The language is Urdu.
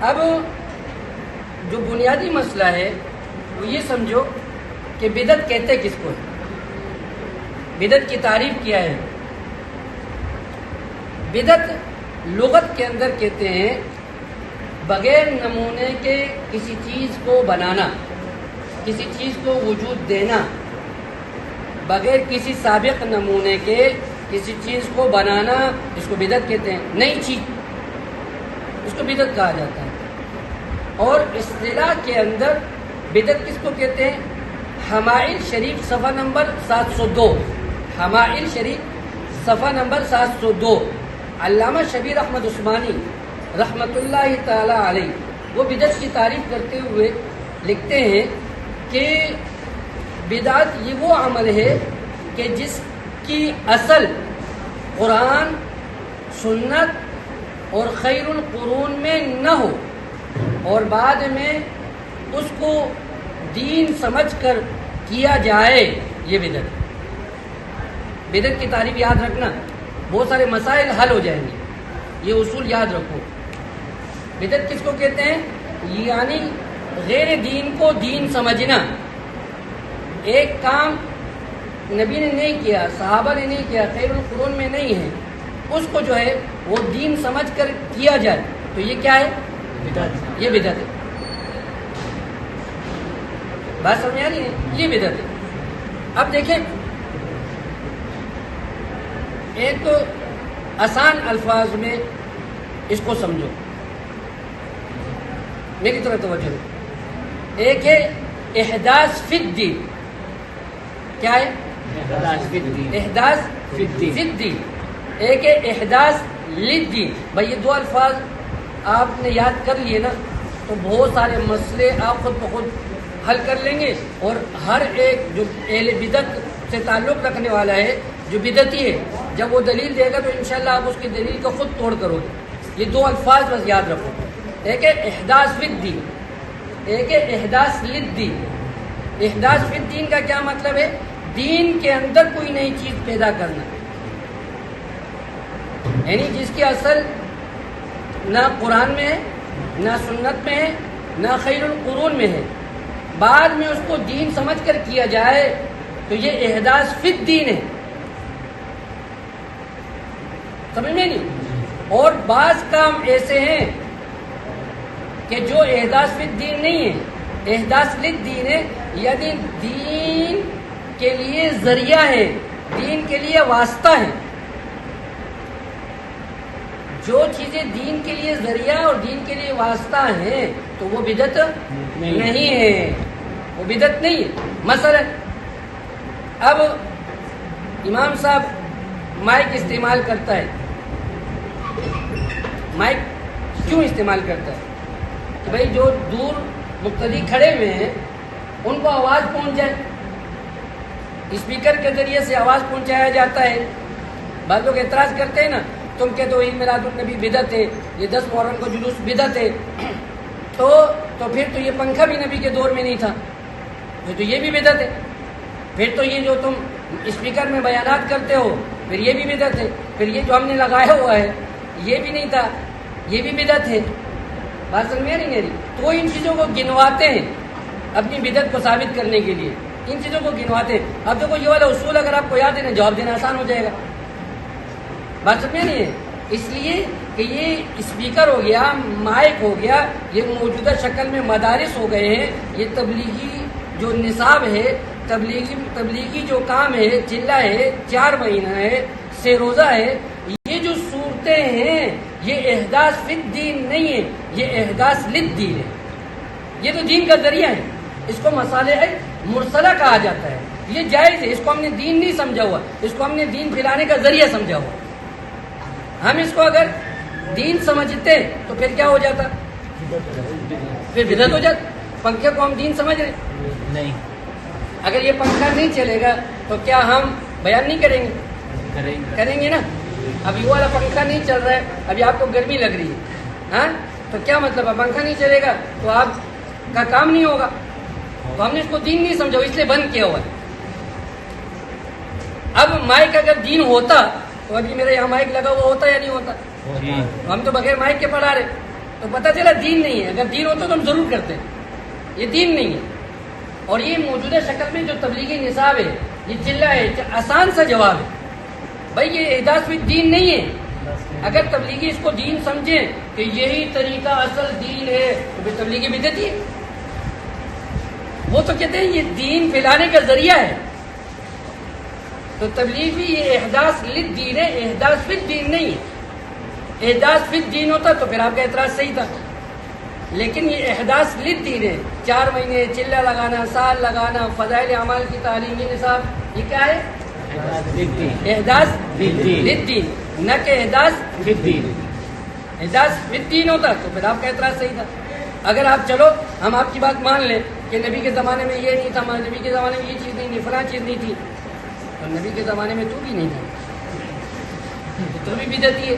اب جو بنیادی مسئلہ ہے وہ یہ سمجھو کہ بدعت کہتے کس کو ہے، بدعت کی تعریف کیا ہے۔ بدعت لغت کے اندر کہتے ہیں بغیر نمونے کے کسی چیز کو بنانا، کسی چیز کو وجود دینا، بغیر کسی سابق نمونے کے کسی چیز کو بنانا، اس کو بدعت کہتے ہیں۔ نئی چیز اس کو بدعت کہا جاتا ہے۔ اور اصطلاح کے اندر بدعت کس کو کہتے ہیں؟ حمائل شریف صفحہ نمبر 702، حمائل شریف صفحہ نمبر 702، علامہ شبیر احمد عثمانی رحمۃ اللہ تعالی علیہ وہ بدعت کی تعریف کرتے ہوئے لکھتے ہیں کہ بدعت یہ وہ عمل ہے کہ جس کی اصل قرآن، سنت اور خیر القرون میں نہ ہو اور بعد میں اس کو دین سمجھ کر کیا جائے، یہ بدعت۔ بدعت کی تعریف یاد رکھنا، بہت سارے مسائل حل ہو جائیں گے، یہ اصول یاد رکھو۔ بدعت کس کو کہتے ہیں؟ یعنی غیر دین کو دین سمجھنا۔ ایک کام نبی نے نہیں کیا، صحابہ نے نہیں کیا، خیر القرون میں نہیں ہے، اس کو جو ہے وہ دین سمجھ کر کیا جائے تو یہ کیا ہے؟ بدعت۔ یہ بدعت ہے۔ بات سمجھ آ رہی ہے؟ یہ بدعت ہے۔ اب دیکھیں، ایک تو آسان الفاظ میں اس کو سمجھو، میری طرف توجہ دو۔ ایک ہے احداث فی الدین۔ کیا ہے؟ احداث فی الدین۔ ایک ہے احداث للدین۔ بھائی یہ دو الفاظ آپ نے یاد کر لیے نا تو بہت سارے مسئلے آپ خود بخود حل کر لیں گے، اور ہر ایک جو اہل بدعت سے تعلق رکھنے والا ہے، جو بدعتی ہے، جب وہ دلیل دے گا تو انشاءاللہ آپ اس کی دلیل کو خود توڑ کرو گے۔ یہ دو الفاظ بس یاد رکھو، ایک ہے احداث فی الدین، ایک ہے احداث للدین۔ احداث فی الدین کا کیا مطلب ہے؟ دین کے اندر کوئی نئی چیز پیدا کرنا، یعنی جس کی اصل نہ قرآن میں ہے، نہ سنت میں ہے، نہ خیر القرون میں ہے، بعد میں اس کو دین سمجھ کر کیا جائے تو یہ احداث فی الدین ہے۔ سمجھ میں نہیں؟ اور بعض کام ایسے ہیں کہ جو احداث فی الدین نہیں ہے، احداث للدین ہے، یعنی دین کے لیے ذریعہ ہے، دین کے لیے واسطہ ہے۔ جو چیزیں دین کے لیے ذریعہ اور دین کے لیے واسطہ ہیں تو وہ بدعت نہیں ہے، وہ بدعت نہیں ہے۔ مثلا اب امام صاحب مائک استعمال کرتا ہے، مائک کیوں استعمال کرتا ہے؟ کہ بھائی جو دور مقتدی کھڑے ہوئے ہیں ان کو آواز پہنچ جائے، اسپیکر کے ذریعے سے آواز پہنچایا جاتا ہے۔ بعض لوگ اعتراض کرتے ہیں نا، تم کہتے ہو عید میلاد النبی بدعت ہے، یہ 10 محرم کو جلوس بدعت ہے، تو پھر تو یہ پنکھا بھی نبی کے دور میں نہیں تھا، پھر تو یہ بھی بدعت ہے، پھر تو یہ جو تم اسپیکر میں بیانات کرتے ہو پھر یہ بھی بدعت ہے، پھر یہ جو ہم نے لگایا ہوا ہے یہ بھی نہیں تھا، یہ بھی بدعت ہے۔ بات سمجھ میں نہیں میری؟ تو وہ ان چیزوں کو گنواتے ہیں اپنی بدعت کو ثابت کرنے کے لیے، ان چیزوں کو گنواتے ہیں۔ اب دیکھو یہ والا اصول اگر آپ کو یاد ہے نا، جواب دینا آسان ہو جائے گا۔ بات سمجھ میں نہیں ہے؟ اس لیے کہ یہ اسپیکر ہو گیا، مائک ہو گیا، یہ موجودہ شکل میں مدارس ہو گئے ہیں، یہ تبلیغی جو نصاب ہے، تبلیغی جو کام ہے، چلہ ہے، 4 مہینہ ہے، 6 روزہ ہے، یہ جو صورتیں ہیں یہ احداث فی الدین نہیں ہے، یہ احداث للدین ہے۔ یہ تو دین کا ذریعہ ہے، اس کو مصالح مرسلہ کہا جاتا ہے، یہ جائز ہے، اس کو ہم نے دین نہیں سمجھا ہوا، اس کو ہم نے دین پھیلانے کا ذریعہ سمجھا ہوا۔ ہم اس کو اگر دین سمجھتے تو پھر کیا ہو جاتا؟ پھر بدعت ہو جاتا۔ پنکھے کو ہم دین سمجھ رہے نہیں، اگر یہ پنکھا نہیں چلے گا تو کیا ہم بیان نہیں کریں گے؟ کریں گے نا۔ اب یہ والا پنکھا نہیں چل رہا ہے، ابھی آپ کو گرمی لگ رہی ہے، ہاں تو کیا مطلب ہے؟ پنکھا نہیں چلے گا تو آپ کا کام نہیں ہوگا، تو ہم نے اس کو دین نہیں سمجھا، اس لیے بند کیا ہوا ہے۔ اب مائک اگر دین ہوتا تو ابھی میرے یہاں مائک لگا ہوا ہوتا یا نہیں ہوتا؟ ہم تو بغیر مائک کے پڑھا رہے، تو پتہ چلا دین نہیں ہے. اگر دین ہوتا تو ہم ضرور کرتے. یہ دین نہیں ہے. اور یہ موجودہ شکل میں جو تبلیغی نصاب ہے یہ چلہ ہے, آسان سا جواب ہے. بھائی یہ احداث فی الدین نہیں ہے. اگر تبلیغی اس کو دین سمجھیں کہ یہی طریقہ اصل دین ہے تو پھر تبلیغی بدعتی ہے. وہ تو کہتے ہیں یہ دین پھیلانے کا ذریعہ ہے. تو تبلیغ بھی یہ احداث للدین ہے, احداث فی الدین نہیں ہے. احداث فی الدین ہوتا تو پھر آپ کا اعتراض صحیح تھا. لیکن یہ احداث للدین ہے. 4 مہینے چلہ لگانا, سال لگانا, فضائل اعمال کی تعلیم, یہ نصاب یہ کیا ہے؟ احداث للدین, نہ کہ احداث فی الدین. احداث فی الدین ہوتا تو پھر آپ کا اعتراض صحیح تھا. اگر آپ چلو ہم آپ کی بات مان لیں کہ نبی کے زمانے میں یہ نہیں تھا, نبی کے زمانے میں یہ چیز نہیں تھی, فلاں چیز نہیں تھی, تو نبی کے زمانے میں تو بھی نہیں تھا, تو بھی بدعتی ہے.